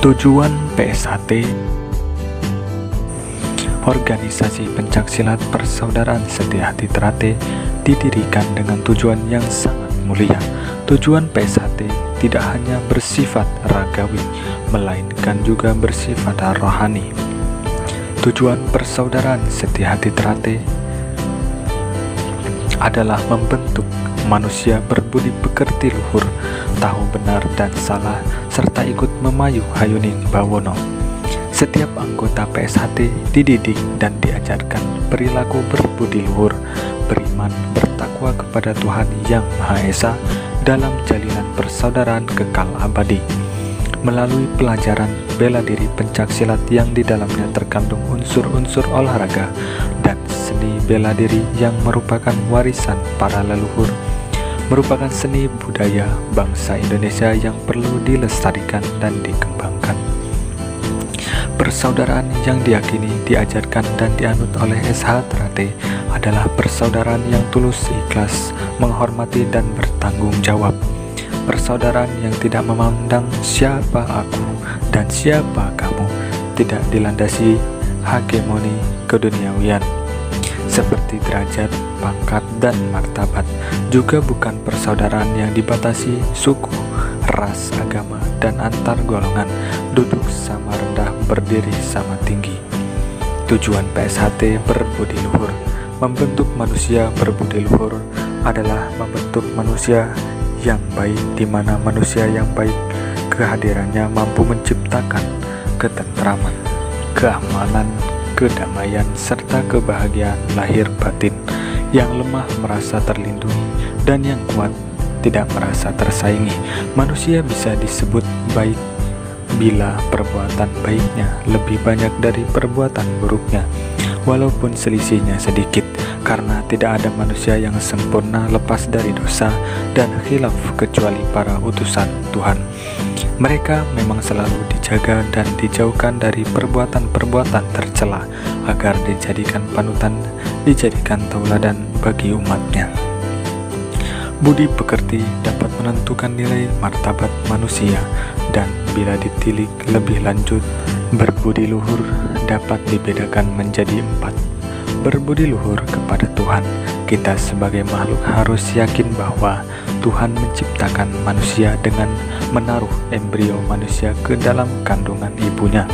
Tujuan PSHT. Organisasi Pencaksilat Persaudaraan Setia Hati Ternate didirikan dengan tujuan yang sangat mulia. Tujuan PSHT tidak hanya bersifat ragawi, melainkan juga bersifat rohani. Tujuan Persaudaraan Setia Hati Ternate adalah membentuk manusia berbudi pekerti luhur, tahu benar dan salah, serta ikut memayu hayuning bawono. Setiap anggota PSHT dididik dan diajarkan perilaku berbudi luhur, beriman, bertakwa kepada Tuhan Yang Maha Esa dalam jalinan persaudaraan kekal abadi. Melalui pelajaran bela diri pencaksilat yang di dalamnya terkandung unsur-unsur olahraga dan seni bela diri yang merupakan warisan para leluhur, merupakan seni budaya bangsa Indonesia yang perlu dilestarikan dan dikembangkan. Persaudaraan yang diyakini, diajarkan, dan dianut oleh SH Ternate adalah persaudaraan yang tulus, ikhlas, menghormati, dan bertanggung jawab. Persaudaraan yang tidak memandang siapa aku dan siapa kamu, tidak dilandasi hegemoni keduniawian seperti derajat, pangkat, dan martabat. Juga bukan persaudaraan yang dibatasi suku, ras, agama, dan antar golongan, duduk sama rendah, berdiri sama tinggi. Tujuan PSHT berbudi luhur. Membentuk manusia berbudi luhur adalah membentuk manusia yang baik, di mana manusia yang baik kehadirannya mampu menciptakan ketentraman, keamanan, kedamaian, serta kebahagiaan lahir batin. Yang lemah merasa terlindungi dan yang kuat tidak merasa tersaingi. Manusia bisa disebut baik bila perbuatan baiknya lebih banyak dari perbuatan buruknya, walaupun selisihnya sedikit, karena tidak ada manusia yang sempurna lepas dari dosa dan khilaf kecuali para utusan Tuhan. Mereka memang selalu dijaga dan dijauhkan dari perbuatan-perbuatan tercela agar dijadikan panutan, dijadikan tauladan bagi umatnya. Budi pekerti dapat menentukan nilai martabat manusia, dan bila ditilik lebih lanjut, berbudi luhur dapat dibedakan menjadi 4. Berbudi luhur kepada Tuhan. Kita sebagai makhluk harus yakin bahwa Tuhan menciptakan manusia dengan menaruh embrio manusia ke dalam kandungan ibunya,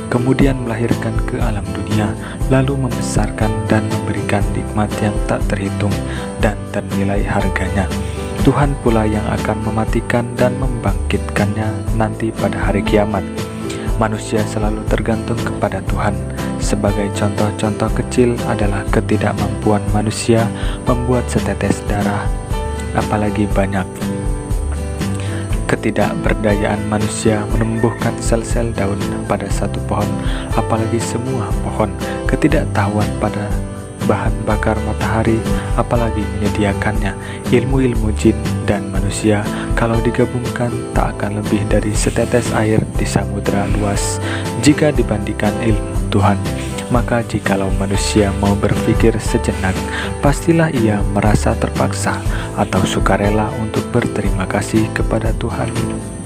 kemudian melahirkan ke alam dunia, lalu membesarkan dan memberikan nikmat yang tak terhitung dan ternilai harganya. Tuhan pula yang akan mematikan dan membangkitkannya nanti pada hari kiamat. Manusia selalu tergantung kepada Tuhan. Sebagai contoh-contoh kecil adalah ketidakmampuan manusia membuat setetes darah, apalagi banyak. Ketidakberdayaan manusia menumbuhkan sel-sel daun pada satu pohon, apalagi semua pohon. Ketidaktahuan pada bahan bakar matahari, apalagi menyediakannya. Ilmu-ilmu jin dan manusia kalau digabungkan tak akan lebih dari setetes air di samudera luas jika dibandingkan ilmu Tuhan. Maka jikalau manusia mau berpikir sejenak, pastilah ia merasa terpaksa atau sukarela untuk berterima kasih kepada Tuhan.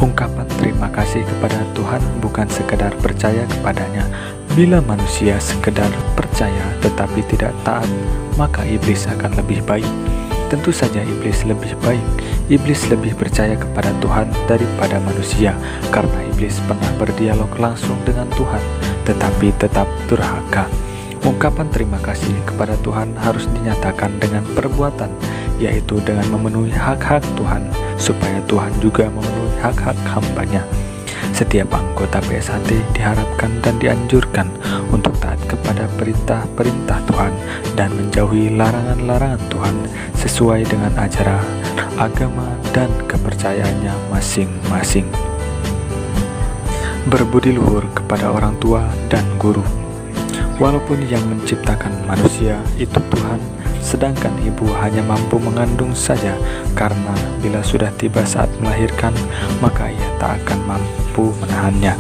Ungkapan terima kasih kepada Tuhan bukan sekedar percaya kepadanya. Bila manusia sekedar percaya tetapi tidak taat, maka iblis akan lebih baik. Tentu saja iblis lebih baik. Iblis lebih percaya kepada Tuhan daripada manusia, karena iblis pernah berdialog langsung dengan Tuhan, tetapi tetap durhaka. Ungkapan terima kasih kepada Tuhan harus dinyatakan dengan perbuatan, yaitu dengan memenuhi hak-hak Tuhan, supaya Tuhan juga memenuhi hak-hak hambanya. Setiap anggota PSHT diharapkan dan dianjurkan untuk taat kepada perintah-perintah Tuhan dan menjauhi larangan-larangan Tuhan sesuai dengan ajaran agama dan kepercayaannya masing-masing. Berbudi luhur kepada orang tua dan guru. Walaupun yang menciptakan manusia itu Tuhan, sedangkan ibu hanya mampu mengandung saja, karena bila sudah tiba saat melahirkan, maka ia tak akan mampu menahannya.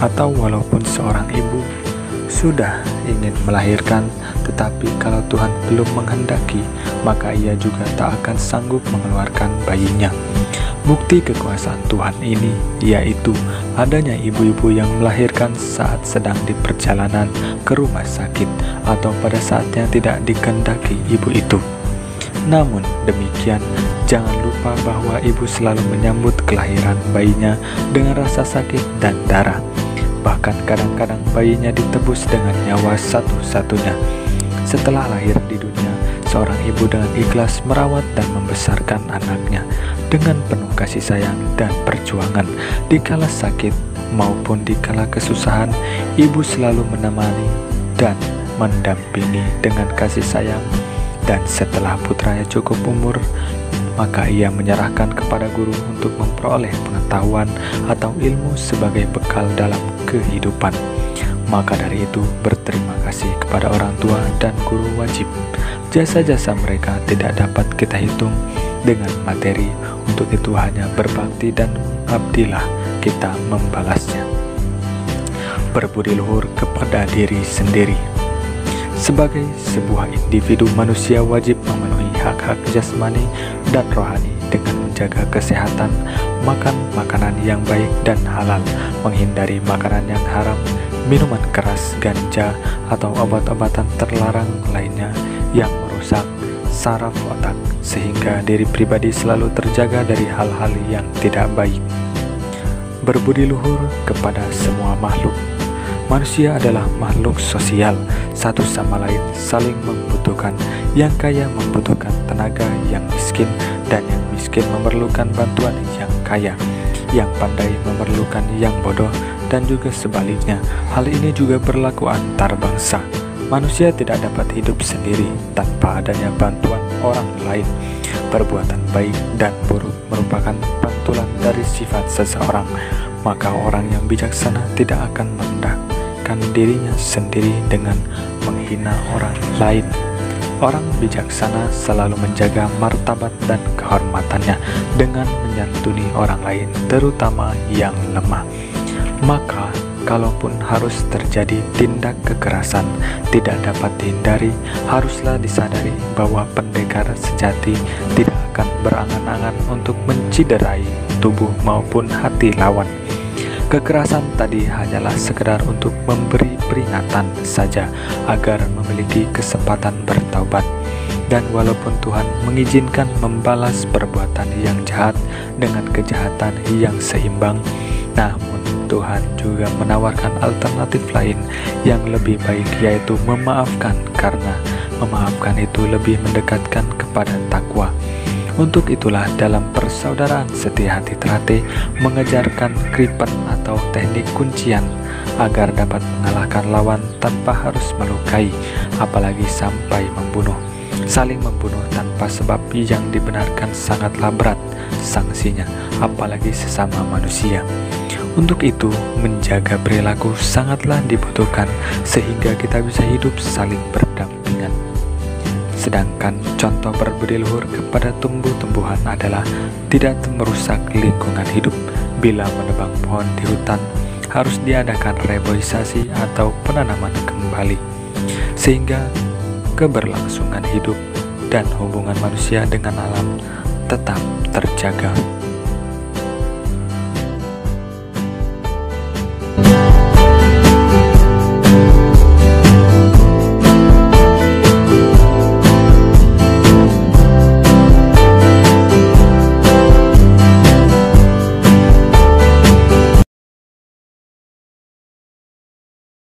Atau walaupun seorang ibu sudah ingin melahirkan, tetapi kalau Tuhan belum menghendaki, maka ia juga tak akan sanggup mengeluarkan bayinya. Bukti kekuasaan Tuhan ini yaitu adanya ibu-ibu yang melahirkan saat sedang di perjalanan ke rumah sakit atau pada saatnya tidak dikehendaki ibu itu. Namun demikian, jangan lupa bahwa ibu selalu menyambut kelahiran bayinya dengan rasa sakit dan darah. Bahkan kadang-kadang bayinya ditebus dengan nyawa satu-satunya. Setelah lahir di dunia, seorang ibu dengan ikhlas merawat dan membesarkan anaknya dengan penuh kasih sayang dan perjuangan. Dikala sakit maupun dikala kesusahan, ibu selalu menemani dan mendampingi dengan kasih sayang. Dan setelah putranya cukup umur, maka ia menyerahkan kepada guru untuk memperoleh pengetahuan atau ilmu sebagai bekal dalam kehidupan. Maka dari itu, berterima kasih kepada orang tua dan guru wajib. Jasa-jasa mereka tidak dapat kita hitung dengan materi. Untuk itu hanya berbakti dan abdilah kita membalasnya. Berbudi luhur kepada diri sendiri. Sebagai sebuah individu, manusia wajib memenuhi hak-hak jasmani dan rohani dengan menjaga kesehatan, makan makanan yang baik dan halal, menghindari makanan yang haram, minuman keras, ganja, atau obat-obatan terlarang lainnya yang merusak saraf otak, sehingga diri pribadi selalu terjaga dari hal-hal yang tidak baik. Berbudi luhur kepada semua makhluk. Manusia adalah makhluk sosial, satu sama lain saling membutuhkan. Yang kaya membutuhkan tenaga yang miskin, dan yang miskin memerlukan bantuan yang kaya. Yang pandai memerlukan yang bodoh, dan juga sebaliknya. Hal ini juga berlaku antar bangsa. Manusia tidak dapat hidup sendiri tanpa adanya bantuan orang lain. Perbuatan baik dan buruk merupakan pantulan dari sifat seseorang. Maka orang yang bijaksana tidak akan merendahkan dirinya sendiri dengan menghina orang lain. Orang bijaksana selalu menjaga martabat dan kehormatannya dengan menyantuni orang lain, terutama yang lemah. Maka, kalaupun harus terjadi tindak kekerasan tidak dapat dihindari, haruslah disadari bahwa pendekar sejati tidak akan berangan-angan untuk menciderai tubuh maupun hati lawan. Kekerasan tadi hanyalah sekedar untuk memberi peringatan saja agar memiliki kesempatan bertaubat. Dan walaupun Tuhan mengizinkan membalas perbuatan yang jahat dengan kejahatan yang seimbang, namun Tuhan juga menawarkan alternatif lain yang lebih baik, yaitu memaafkan, karena memaafkan itu lebih mendekatkan kepada takwa. Untuk itulah dalam persaudaraan setia hati terate mengejarkan kripen atau teknik kuncian agar dapat mengalahkan lawan tanpa harus melukai, apalagi sampai membunuh. Saling membunuh tanpa sebab yang dibenarkan sangatlah berat sanksinya, apalagi sesama manusia. Untuk itu, menjaga perilaku sangatlah dibutuhkan sehingga kita bisa hidup saling berdampingan. Sedangkan contoh berbudi luhur kepada tumbuh-tumbuhan adalah tidak merusak lingkungan hidup. Bila menebang pohon di hutan, harus diadakan reboisasi atau penanaman kembali, sehingga keberlangsungan hidup dan hubungan manusia dengan alam tetap terjaga.